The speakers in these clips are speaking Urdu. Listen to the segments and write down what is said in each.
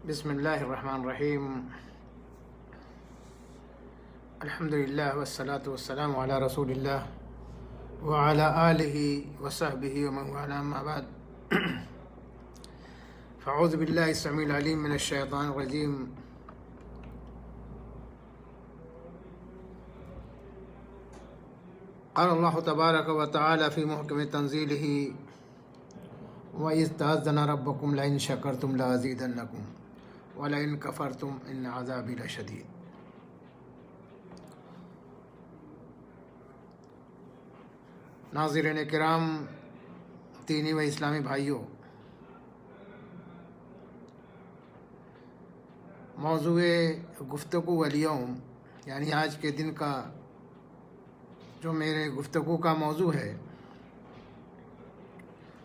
بسم اللہ الرحمن الرحیم الحمدللہ والصلاة والسلام علی رسول اللہ وعلی آلہ وصحبہ ومن والاه اما بعد فاعوذ باللہ السمیع العلیم من الشیطان الرجیم قال اللہ تبارک وتعالی فی محکم تنزیلہ وَإِذْ تَأَذَّنَ رَبُّكُمْ لَئِن شَكَرْتُمْ لَأَزِيدَنَّكُمْ وَلَئِن كَفَرْتُمْ إِنَّ عَذَابِي لَشَدِيدٌ۔ ناظرین کرام، دینی و اسلامی بھائیوں، موضوع گفتگو الیوم یعنی آج کے دن کا جو میرے گفتگو کا موضوع ہے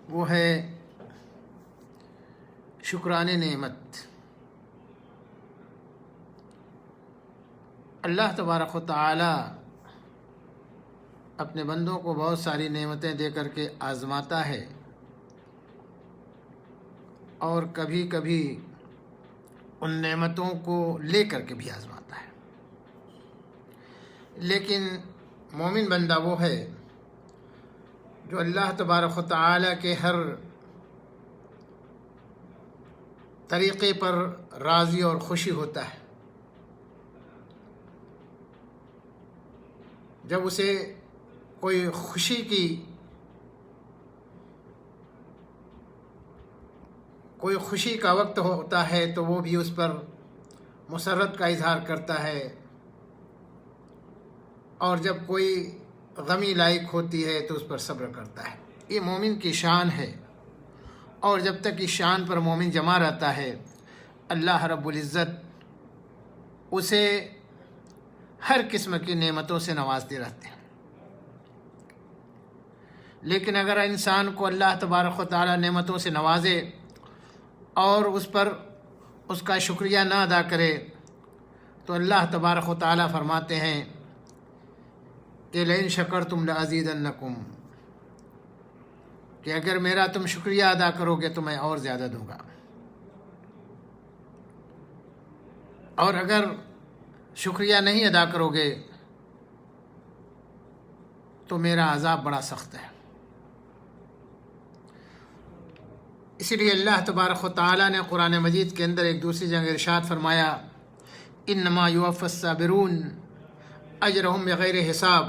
وہ ہے شکرانِ نعمت۔ اللہ تبارک و تعالی اپنے بندوں کو بہت ساری نعمتیں دے کر کے آزماتا ہے اور کبھی کبھی ان نعمتوں کو لے کر کے بھی آزماتا ہے، لیکن مومن بندہ وہ ہے جو اللہ تبارک و تعالی کے ہر طریقے پر راضی اور خوشی ہوتا ہے۔ جب اسے کوئی خوشی کا وقت ہوتا ہے تو وہ بھی اس پر مسرت کا اظہار کرتا ہے، اور جب کوئی غمی لائق ہوتی ہے تو اس پر صبر کرتا ہے۔ یہ مومن کی شان ہے، اور جب تک اس شان پر مومن جمع رہتا ہے اللہ رب العزت اسے ہر قسم کی نعمتوں سے نوازتے رہتے ہیں۔ لیکن اگر انسان کو اللہ تبارک و تعالی نعمتوں سے نوازے اور اس پر اس کا شکریہ نہ ادا کرے تو اللہ تبارک و تعالی فرماتے ہیں کہ لئن شکرتم لأزیدنکم، کہ اگر میرا تم شکریہ ادا کرو گے تو میں اور زیادہ دوں گا، اور اگر شکریہ نہیں ادا کرو گے تو میرا عذاب بڑا سخت ہے۔ اسی لیے اللہ تبارک و تعالیٰ نے قرآن مجید کے اندر ایک دوسری جگہ ارشاد فرمایا انما یوفی الصابرون اجرہم بغیر حساب،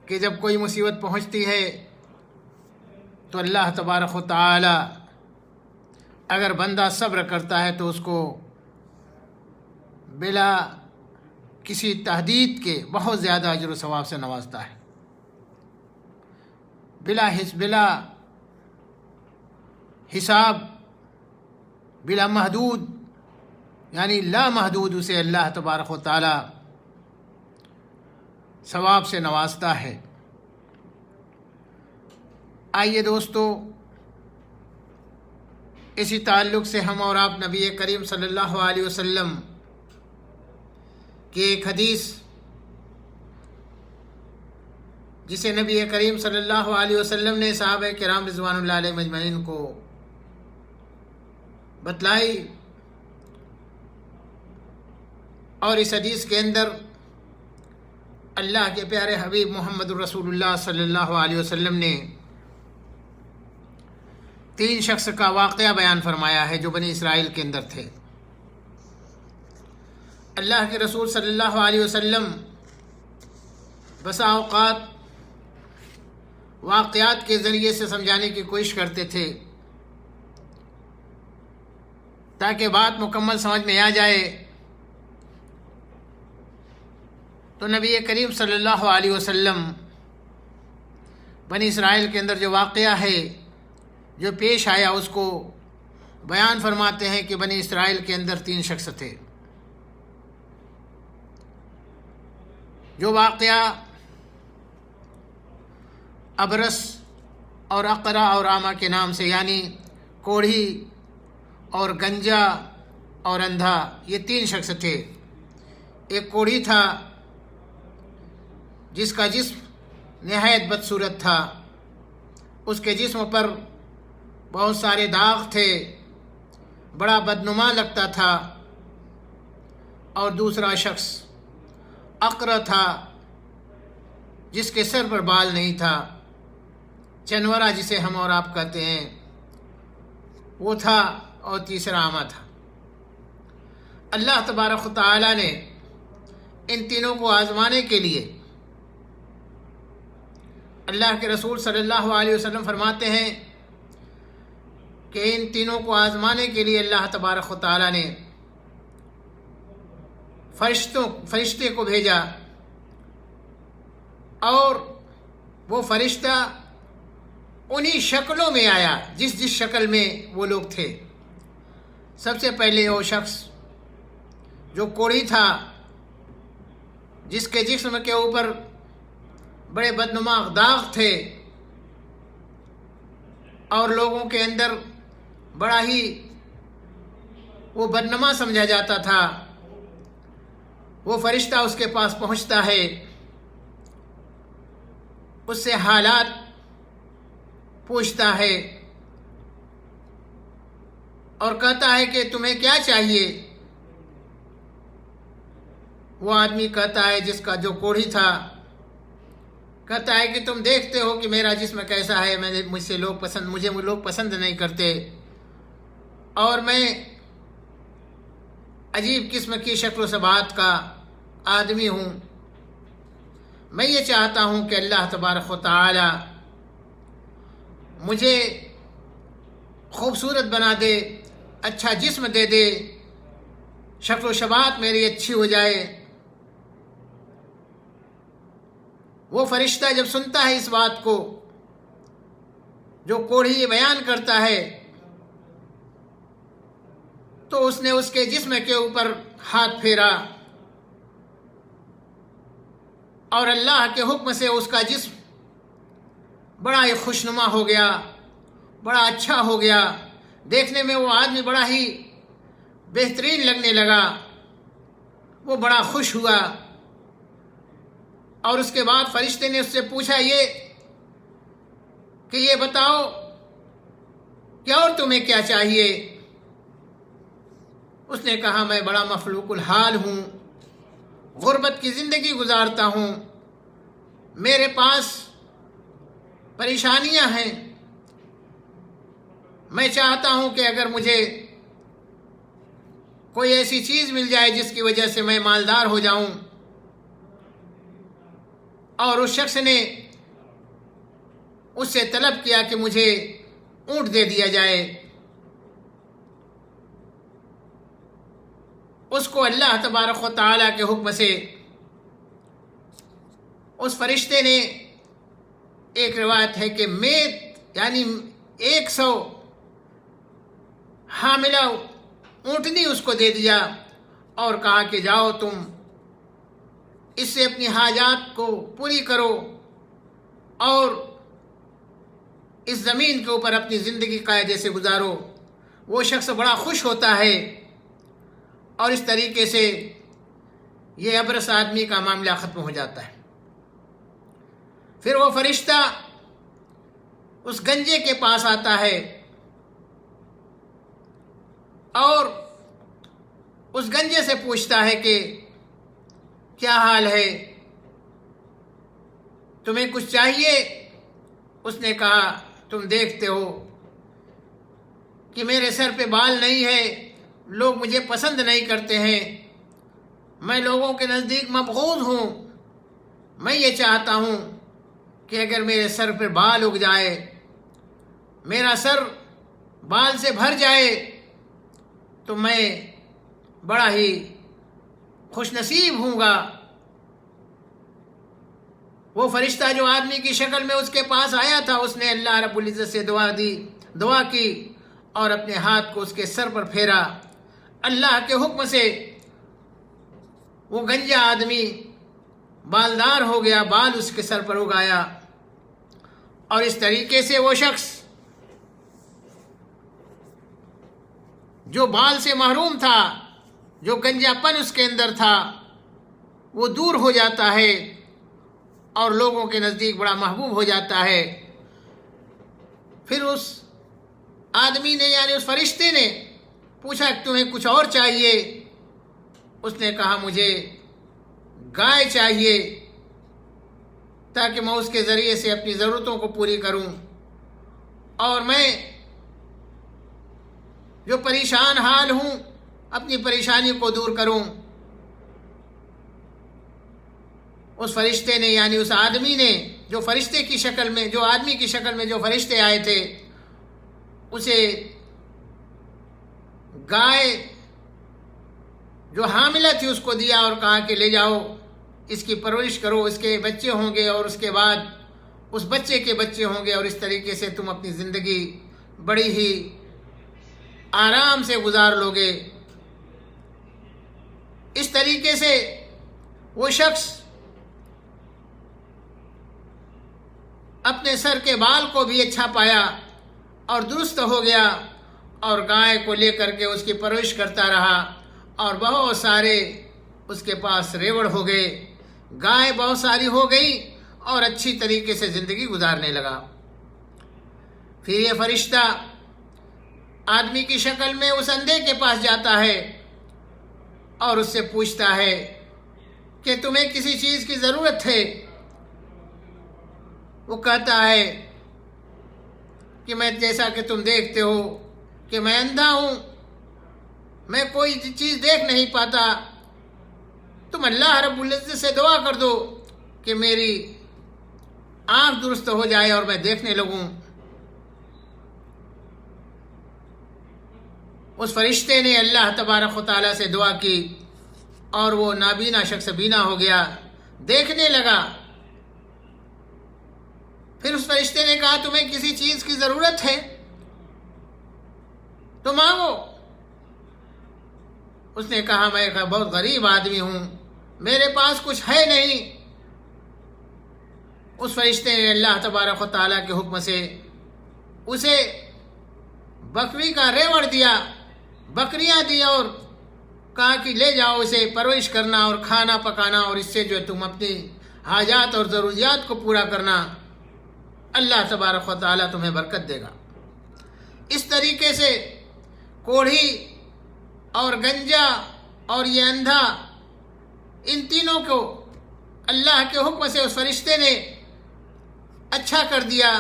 کہ جب کوئی مصیبت پہنچتی ہے تو اللہ تبارک و تعالی اگر بندہ صبر کرتا ہے تو اس کو بلا کسی تحدید کے بہت زیادہ اجر و ثواب سے نوازتا ہے، بلا حساب، بلا محدود، یعنی لا محدود اسے اللہ تبارک و تعالی ثواب سے نوازتا ہے۔ آئیے دوستو، اسی تعلق سے ہم اور آپ نبی کریم صلی اللہ علیہ وسلم کی ایک حدیث جسے نبی کریم صلی اللہ علیہ وسلم نے صحابہ کرام رضوان اللہ علیہ مجمعین کو بتلائی، اور اس حدیث کے اندر اللہ کے پیارے حبیب محمد الرسول اللہ صلی اللہ علیہ وسلم نے 3 شخص کا واقعہ بیان فرمایا ہے جو بنی اسرائیل کے اندر تھے۔ اللہ کے رسول صلی اللہ علیہ وسلم بسا اوقات واقعات کے ذریعے سے سمجھانے کی کوشش کرتے تھے تاکہ بات مکمل سمجھ میں آ جائے۔ تو نبی کریم صلی اللہ علیہ وسلم بنی اسرائیل کے اندر جو واقعہ ہے جو پیش آیا اس کو بیان فرماتے ہیں کہ بنی اسرائیل کے اندر 3 شخص تھے۔ جو واقعہ ابرس اور اقرع اور عامہ کے نام سے، یعنی کوڑھی اور گنجا اور اندھا، یہ 3 شخص تھے۔ ایک کوڑھی تھا جس کا جسم نہایت بدصورت تھا، اس کے جسم پر بہت سارے داغ تھے، بڑا بدنما لگتا تھا، اور دوسرا شخص اقرع تھا جس کے سر پر بال نہیں تھا، چنورا جسے ہم اور آپ کہتے ہیں وہ تھا، اور تیسرا اعمى تھا۔ اللہ تبارک و تعالیٰ نے ان تینوں کو آزمانے کے لیے، اللہ کے رسول صلی اللہ علیہ وسلم فرماتے ہیں کہ ان تینوں کو آزمانے کے لیے اللہ تبارک و تعالیٰ نے فرشتے کو بھیجا، اور وہ فرشتہ انہی شکلوں میں آیا جس شکل میں وہ لوگ تھے۔ سب سے پہلے وہ شخص جو کوڑھی تھا، جس کے جسم کے اوپر بڑے بدنما داغ تھے اور لوگوں کے اندر بڑا ہی وہ بدنما سمجھا جاتا تھا، وہ فرشتہ اس کے پاس پہنچتا ہے، اس سے حالات پوچھتا ہے اور کہتا ہے کہ تمہیں کیا چاہیے؟ وہ آدمی کہتا ہے، جس کا جو کوڑھی تھا، کہتا ہے کہ تم دیکھتے ہو کہ میرا جسم کیسا ہے، مجھے لوگ پسند نہیں کرتے، اور میں عجیب قسم کی شکل و صبات کا آدمی ہوں۔ میں یہ چاہتا ہوں کہ اللہ تبارک و تعالی مجھے خوبصورت بنا دے، اچھا جسم دے دے، شکل و شبات میری اچھی ہو جائے۔ وہ فرشتہ جب سنتا ہے اس بات کو جو کوڑھی بیان کرتا ہے، تو اس نے اس کے جسم کے اوپر ہاتھ پھیرا، اور اللہ کے حکم سے اس کا جسم بڑا ہی خوشنما ہو گیا، بڑا اچھا ہو گیا، دیکھنے میں وہ آدمی بڑا ہی بہترین لگنے لگا، وہ بڑا خوش ہوا۔ اور اس کے بعد فرشتے نے اس سے پوچھا کہ یہ بتاؤ کہ اور تمہیں کیا چاہیے؟ اس نے کہا میں بڑا مفلوق الحال ہوں، غربت کی زندگی گزارتا ہوں، میرے پاس پریشانیاں ہیں، میں چاہتا ہوں کہ اگر مجھے کوئی ایسی چیز مل جائے جس کی وجہ سے میں مالدار ہو جاؤں۔ اور اس شخص نے اس سے طلب کیا کہ مجھے اونٹ دے دیا جائے۔ اس کو اللہ تبارک و تعالیٰ کے حکم سے اس فرشتے نے، ایک روایت ہے کہ میت یعنی 100 حاملہ اونٹنی اس کو دے دیا، اور کہا کہ جاؤ تم اس سے اپنی حاجات کو پوری کرو، اور اس زمین کے اوپر اپنی زندگی قاعدے سے گزارو۔ وہ شخص بڑا خوش ہوتا ہے، اور اس طریقے سے یہ ابرص آدمی کا معاملہ ختم ہو جاتا ہے۔ پھر وہ فرشتہ اس گنجے کے پاس آتا ہے، اور اس گنجے سے پوچھتا ہے کہ کیا حال ہے، تمہیں کچھ چاہیے؟ اس نے کہا تم دیکھتے ہو کہ میرے سر پہ بال نہیں ہے، لوگ مجھے پسند نہیں کرتے ہیں، میں لوگوں کے نزدیک مبغوض ہوں، میں یہ چاہتا ہوں کہ اگر میرے سر پہ بال اگ جائے، میرا سر بال سے بھر جائے، تو میں بڑا ہی خوش نصیب ہوں گا۔ وہ فرشتہ جو آدمی کی شکل میں اس کے پاس آیا تھا، اس نے اللہ رب العزت سے دعا کی اور اپنے ہاتھ کو اس کے سر پر پھیرا۔ اللہ کے حکم سے وہ گنجا آدمی بالدار ہو گیا، بال اس کے سر پر اگایا، اور اس طریقے سے وہ شخص جو بال سے محروم تھا، جو گنجا پن اس کے اندر تھا، وہ دور ہو جاتا ہے اور لوگوں کے نزدیک بڑا محبوب ہو جاتا ہے۔ پھر اس آدمی نے یعنی اس فرشتے نے پوچھا کہ تمہیں کچھ اور چاہیے؟ اس نے کہا مجھے گائے چاہیے تاکہ میں اس کے ذریعے سے اپنی ضرورتوں کو پوری کروں، اور میں جو پریشان حال ہوں اپنی پریشانی کو دور کروں۔ اس فرشتے نے یعنی اس آدمی نے جو فرشتے کی شکل میں، جو آدمی کی شکل میں جو فرشتے آئے تھے، اسے گائے جو حاملہ تھی اس کو دیا اور کہا کہ لے جاؤ، اس کی پرورش کرو، اس کے بچے ہوں گے اور اس کے بعد اس بچے کے بچے ہوں گے، اور اس طریقے سے تم اپنی زندگی بڑی ہی آرام سے گزار لو گے۔ اس طریقے سے وہ شخص اپنے سر کے بال کو بھی اچھا پایا اور درست ہو گیا، اور گائے کو لے کر کے اس کی پرورش کرتا رہا، اور بہت سارے اس کے پاس ریوڑ ہو گئے، گائے بہت ساری ہو گئی اور اچھی طریقے سے زندگی گزارنے لگا۔ پھر یہ فرشتہ آدمی کی شکل میں اس اندھے کے پاس جاتا ہے اور اس سے پوچھتا ہے کہ تمہیں کسی چیز کی ضرورت ہے؟ وہ کہتا ہے کہ میں جیسا کہ تم دیکھتے ہو کہ میں اندھا ہوں، میں کوئی چیز دیکھ نہیں پاتا، تم اللہ رب العزت سے دعا کر دو کہ میری آنکھ درست ہو جائے اور میں دیکھنے لگوں۔ اس فرشتے نے اللہ تبارک و تعالیٰ سے دعا کی اور وہ نابینا شخص بینا ہو گیا، دیکھنے لگا۔ پھر اس فرشتے نے کہا تمہیں کسی چیز کی ضرورت ہے تو مانگو۔ اس نے کہا میں بہت غریب آدمی ہوں، میرے پاس کچھ ہے نہیں۔ اس فرشتے نے اللہ تبارک و تعالیٰ کے حکم سے اسے بکری کا ریوڑ دیا، بکریاں دی، اور کہا کہ لے جاؤ اسے پرورش کرنا اور کھانا پکانا، اور اس سے جو تم اپنی حاجات اور ضروریات کو پورا کرنا، اللہ تبارک و تعالیٰ تمہیں برکت دے گا۔ اس طریقے سے کوڑھی اور گنجا اور یہ اندھا، ان تینوں کو اللہ کے حکم سے اس فرشتے نے اچھا کر دیا۔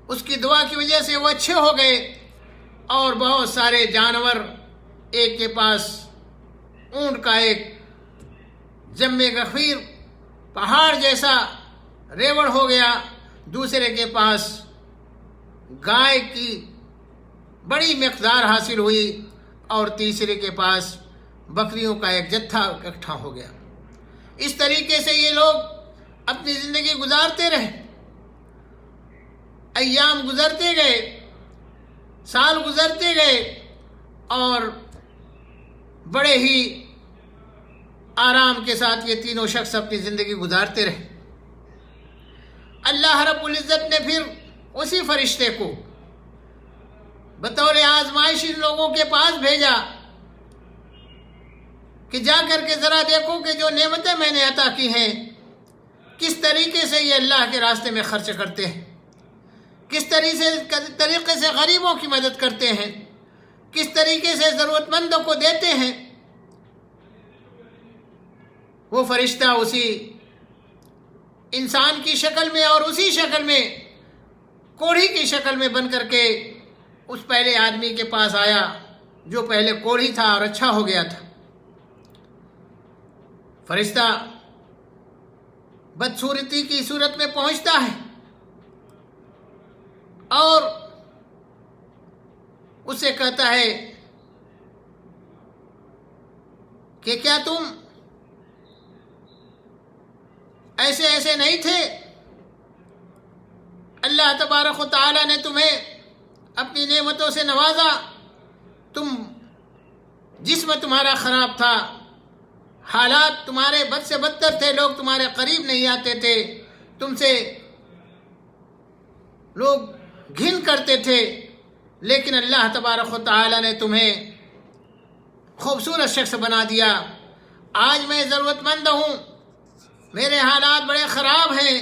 اس کی دعا کی وجہ سے وہ اچھے ہو گئے، اور بہت سارے جانور، ایک کے پاس اونٹ کا ایک جم غفیر پہاڑ جیسا ریوڑ ہو گیا، دوسرے کے پاس گائے کی بڑی مقدار حاصل ہوئی، اور تیسرے کے پاس بکریوں کا ایک جتھا اکٹھا ہو گیا۔ اس طریقے سے یہ لوگ اپنی زندگی گزارتے رہے، ایام گزرتے گئے، سال گزرتے گئے، اور بڑے ہی آرام کے ساتھ یہ تینوں شخص اپنی زندگی گزارتے رہے۔ اللہ رب العزت نے پھر اسی فرشتے کو بطور آزمائش ان لوگوں کے پاس بھیجا کہ جا کر کے ذرا دیکھو کہ جو نعمتیں میں نے عطا کی ہیں کس طریقے سے یہ اللہ کے راستے میں خرچ کرتے ہیں، کس طریقے سے غریبوں کی مدد کرتے ہیں، کس طریقے سے ضرورت مندوں کو دیتے ہیں۔ وہ فرشتہ اسی انسان کی شکل میں اور اسی شکل میں کوڑھی کی شکل میں بن کر کے اس پہلے آدمی کے پاس آیا جو پہلے کوڑھی تھا اور اچھا ہو گیا تھا۔ فرشتہ بدصورتی کی صورت میں پہنچتا ہے اور اسے کہتا ہے کہ کیا تم ایسے نہیں تھے؟ اللہ تبارک و تعالیٰ نے تمہیں اپنی نعمتوں سے نوازا، جسم تمہارا خراب تھا، حالات تمہارے بد سے بدتر تھے، لوگ تمہارے قریب نہیں آتے تھے، تم سے لوگ گھن کرتے تھے، لیکن اللہ تبارک و تعالیٰ نے تمہیں خوبصورت شخص بنا دیا۔ آج میں ضرورت مند ہوں، میرے حالات بڑے خراب ہیں،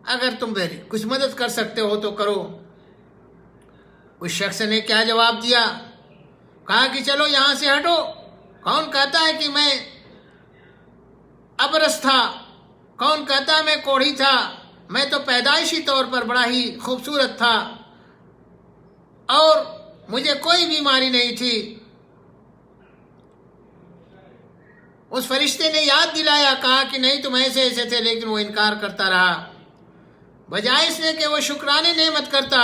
اگر تم میری کچھ مدد کر سکتے ہو تو کرو۔ اس شخص نے کیا جواب دیا؟ کہا کہ چلو یہاں سے ہٹو، کون کہتا ہے کہ میں ابرص تھا، کون کہتا ہے میں کوڑھی تھا، میں تو پیدائشی طور پر بڑا ہی خوبصورت تھا اور مجھے کوئی بیماری نہیں تھی۔ اس فرشتے نے یاد دلایا، کہا کہ نہیں تم ایسے ایسے تھے، لیکن وہ انکار کرتا رہا، بجائے اس نے کہ وہ شکران نعمت کرتا،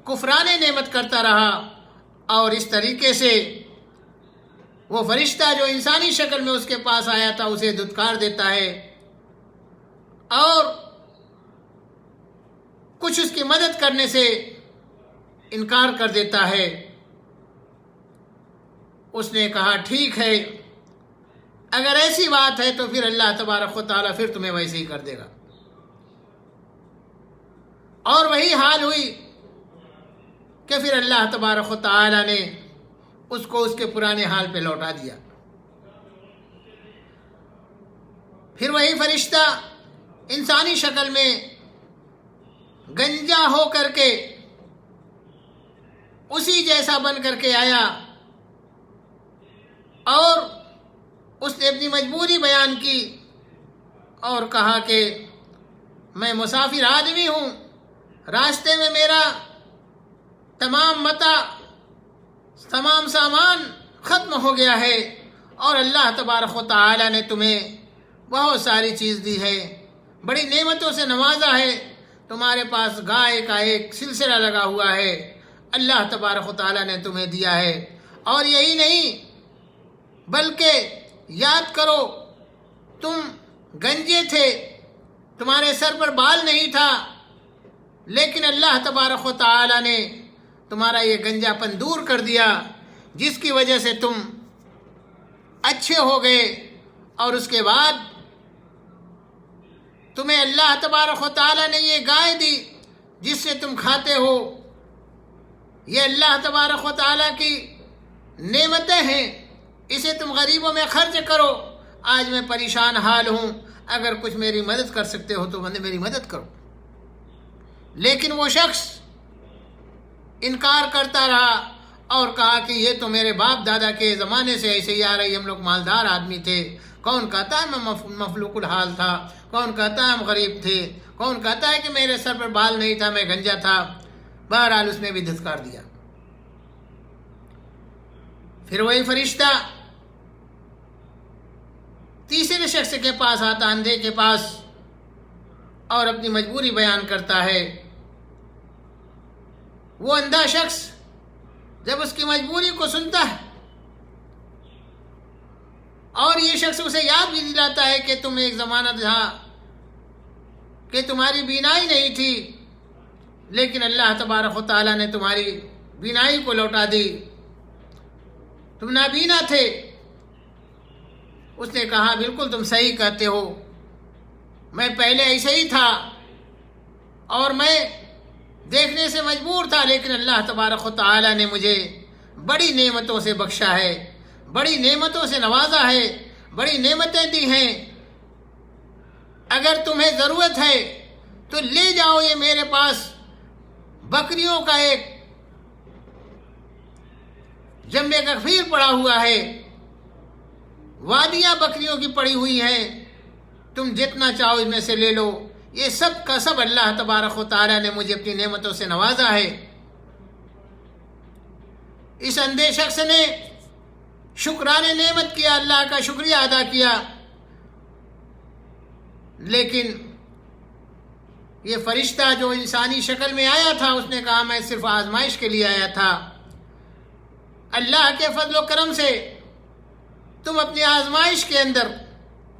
کفران نعمت کرتا رہا، اور اس طریقے سے وہ فرشتہ جو انسانی شکل میں اس کے پاس آیا تھا اسے دھتکار دیتا ہے اور کچھ اس کی مدد کرنے سے انکار کر دیتا ہے۔ اس نے کہا ٹھیک ہے، اگر ایسی بات ہے تو پھر اللہ تبارک و تعالیٰ پھر تمہیں ویسے ہی کر دے گا۔ اور وہی حال ہوئی کہ پھر اللہ تبارک و تعالیٰ نے اس کو اس کے پرانے حال پہ لوٹا دیا۔ پھر وہی فرشتہ انسانی شکل میں گنجا ہو کر کے اسی جیسا بن کر کے آیا اور اس نے اپنی مجبوری بیان کی اور کہا کہ میں مسافر آدمی ہوں، راستے میں میرا تمام متاع، تمام سامان ختم ہو گیا ہے اور اللہ تبارک و تعالی نے تمہیں بہت ساری چیز دی ہے، بڑی نعمتوں سے نوازا ہے، تمہارے پاس گائے کا ایک سلسلہ لگا ہوا ہے، اللہ تبارک و تعالی نے تمہیں دیا ہے۔ اور یہی نہیں بلکہ یاد کرو تم گنجے تھے، تمہارے سر پر بال نہیں تھا، لیکن اللہ تبارک و تعالی نے تمہارا یہ گنجا پن دور کر دیا، جس کی وجہ سے تم اچھے ہو گئے، اور اس کے بعد تمہیں اللہ تبارک و تعالی نے یہ گائے دی جس سے تم کھاتے ہو، یہ اللہ تبارک و تعالی کی نعمتیں ہیں، اسے تم غریبوں میں خرچ کرو۔ آج میں پریشان حال ہوں، اگر کچھ میری مدد کر سکتے ہو تو میری مدد کرو۔ لیکن وہ شخص انکار کرتا رہا اور کہا کہ یہ تو میرے باپ دادا کے زمانے سے ایسے ہی آ رہی، ہم لوگ مالدار آدمی تھے، کون کہتا ہے میں مفلوق الحال تھا، کون کہتا ہے ہم غریب تھے، کون کہتا ہے کہ میرے سر پر بال نہیں تھا، میں گنجا تھا۔ بہرحال اس نے بھی دھتکار دیا۔ پھر وہی فرشتہ تیسرے شخص کے پاس آتا، اندھے کے پاس، اور اپنی مجبوری بیان کرتا ہے۔ وہ اندھا شخص جب اس کی مجبوری کو سنتا ہے اور یہ شخص اسے یاد بھی دلاتا ہے کہ تم ایک زمانہ تھا کہ تمہاری بینائی نہیں تھی، لیکن اللہ تبارک و تعالیٰ نے تمہاری بینائی کو لوٹا دی، تم نابینا تھے۔ اس نے کہا بالکل تم صحیح کہتے ہو، میں پہلے ایسے ہی تھا اور میں دیکھنے سے مجبور تھا، لیکن اللہ تبارک و تعالی نے مجھے بڑی نعمتوں سے بخشا ہے، بڑی نعمتوں سے نوازا ہے، بڑی نعمتیں دی ہیں۔ اگر تمہیں ضرورت ہے تو لے جاؤ، یہ میرے پاس بکریوں کا ایک جنبے کثیر پڑا ہوا ہے، وادیاں بکریوں کی پڑی ہوئی ہیں، تم جتنا چاہو اس میں سے لے لو، یہ سب کا سب اللہ تبارک و تعالی نے مجھے اپنی نعمتوں سے نوازا ہے۔ اس اندھے شخص نے شکران نعمت کیا، اللہ کا شکریہ ادا کیا، لیکن یہ فرشتہ جو انسانی شکل میں آیا تھا اس نے کہا میں صرف آزمائش کے لیے آیا تھا، اللہ کے فضل و کرم سے تم اپنی آزمائش کے اندر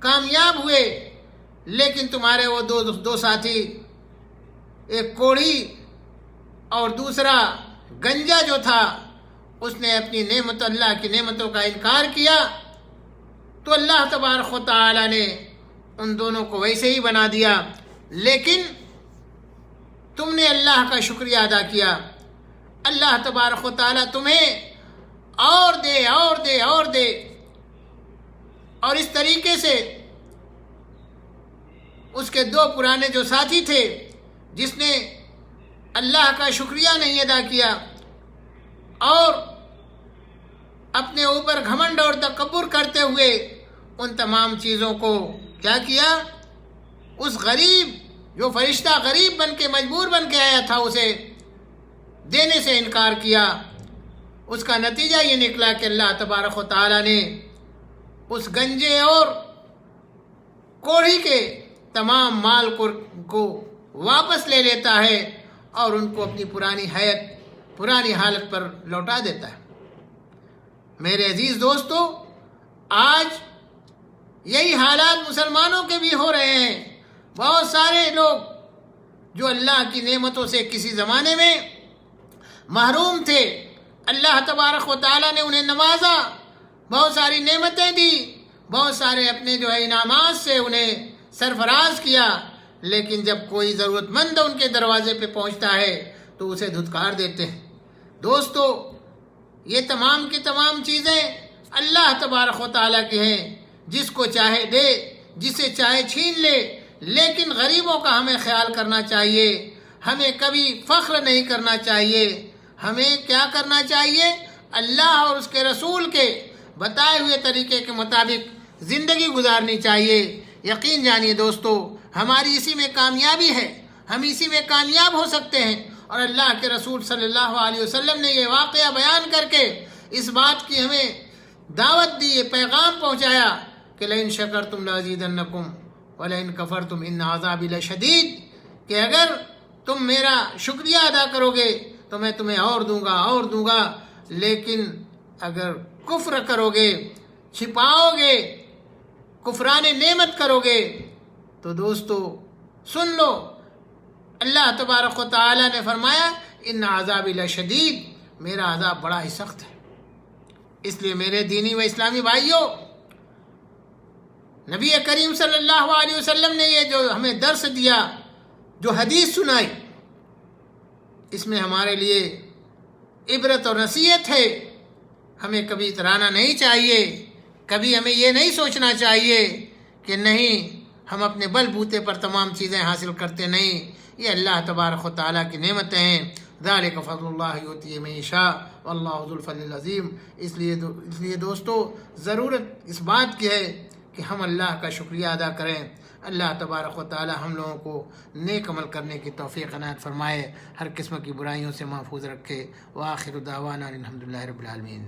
کامیاب ہوئے، لیکن تمہارے وہ دو ساتھی، ایک کوڑھی اور دوسرا گنجا جو تھا، اس نے اپنی نعمت، اللہ کی نعمتوں کا انکار کیا، تو اللہ تبارک و تعالی نے ان دونوں کو ویسے ہی بنا دیا، لیکن تم نے اللہ کا شکریہ ادا کیا، اللہ تبارک و تعالی تمہیں اور دے اور دے اور دے۔ اور اس طریقے سے اس کے دو پرانے جو ساتھی تھے، جس نے اللہ کا شکریہ نہیں ادا کیا، اور اپنے اوپر گھمنڈ اور تکبر کرتے ہوئے ان تمام چیزوں کو کیا کیا؟ اس غریب جو فرشتہ غریب بن کے مجبور بن کے آیا تھا اسے دینے سے انکار کیا۔ اس کا نتیجہ یہ نکلا کہ اللہ تبارک و تعالیٰ نے اس گنجے اور کوڑھی کے تمام مال کو واپس لے لیتا ہے اور ان کو اپنی پرانی حالت پر لوٹا دیتا ہے۔ میرے عزیز دوستو، آج یہی حالات مسلمانوں کے بھی ہو رہے ہیں۔ بہت سارے لوگ جو اللہ کی نعمتوں سے کسی زمانے میں محروم تھے، اللہ تبارک و تعالیٰ نے انہیں نوازا، بہت ساری نعمتیں دی، بہت سارے اپنے انعامات سے انہیں سرفراز کیا، لیکن جب کوئی ضرورت مند ان کے دروازے پہ پہنچتا ہے تو اسے دھتکار دیتے ہیں۔ دوستو، یہ تمام کی تمام چیزیں اللہ تبارک و تعالیٰ کی ہیں، جس کو چاہے دے، جسے چاہے چھین لے، لیکن غریبوں کا ہمیں خیال کرنا چاہیے، ہمیں کبھی فخر نہیں کرنا چاہیے، ہمیں کیا کرنا چاہیے؟ اللہ اور اس کے رسول کے بتائے ہوئے طریقے کے مطابق زندگی گزارنی چاہیے۔ یقین جانیے دوستو، ہماری اسی میں کامیابی ہے، ہم اسی میں کامیاب ہو سکتے ہیں۔ اور اللہ کے رسول صلی اللہ علیہ وسلم نے یہ واقعہ بیان کر کے اس بات کی ہمیں دعوت دی، یہ پیغام پہنچایا کہ لَإِن شَكَرْتُمْ لَأَزِيدَنَّكُمْ وَلَإِن كَفَرْتُمْ إِنَّ عَذَابِي لَشَدِيدٌ، کہ اگر تم میرا شکریہ ادا کرو گے تو میں تمہیں اور دوں گا، لیکن اگر کفر کرو گے، چھپاؤ گے، کفران نعمت کرو گے تو دوستو سن لو، اللہ تبارک و تعالیٰ نے فرمایا ان عذابی لشدید، میرا عذاب بڑا ہی سخت ہے۔ اس لیے میرے دینی و اسلامی بھائیوں، نبی کریم صلی اللہ علیہ وسلم نے یہ جو ہمیں درس دیا، جو حدیث سنائی، اس میں ہمارے لیے عبرت اور نصیحت ہے۔ ہمیں کبھی اترانا نہیں چاہیے، کبھی ہمیں یہ نہیں سوچنا چاہیے کہ نہیں ہم اپنے بل بوتے پر تمام چیزیں حاصل کرتے نہیں، یہ اللہ تبارک و تعالیٰ کی نعمتیں ہیں۔ ذالک فضل اللہ یؤتیہ من یشاء واللہ ذو الفضل العظیم۔ اس لیے دوستو ضرورت اس بات کی ہے کہ ہم اللہ کا شکریہ ادا کریں۔ اللہ تبارک و تعالی ہم لوگوں کو نیک عمل کرنے کی توفیق عنایت فرمائے، ہر قسم کی برائیوں سے محفوظ رکھے۔ وآخر دعوانا الحمدللہ رب العالمین۔